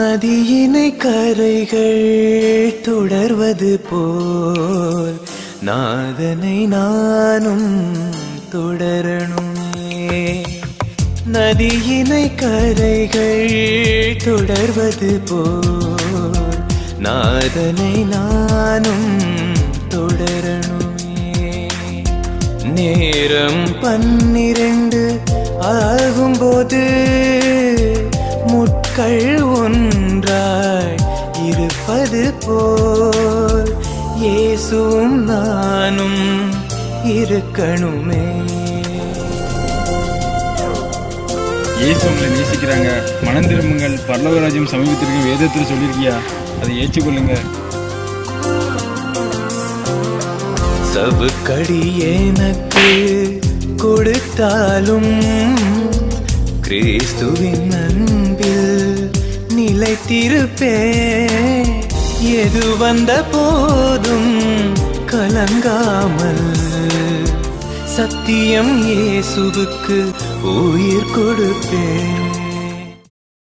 நதியினை கரைகள் தொடர்வது போல் நாதனை நானும் தொடரணுமே. நதியினை கரைகள் தொடர்வது போல் நாதனை நானும் தொடரணுமே. நேரம் 12 ஆகும்போது முட்கள் ஒன்றாய் இருப்பது போல் இயேசுவும் நானும் இருக்கணுமே. இயேசு உங்களை நேசிக்கிறாங்க, மனம் திரும்புங்கள், பரலோக ராஜ்யம் சமீபத்திற்கு வேதத்தில் சொல்லியிருக்கியா, அதை ஏற்றுக்கொள்ளுங்க. சவுக்கடி எனக்கு கொடுத்தாலும் கிறிஸ்துவின் அன்பில் நிலைத்திருப்பேன். எது வந்த போதும் கலங்காமல் சத்தியம் இயேசுவுக்கு உயிர் கொடுப்பேன்.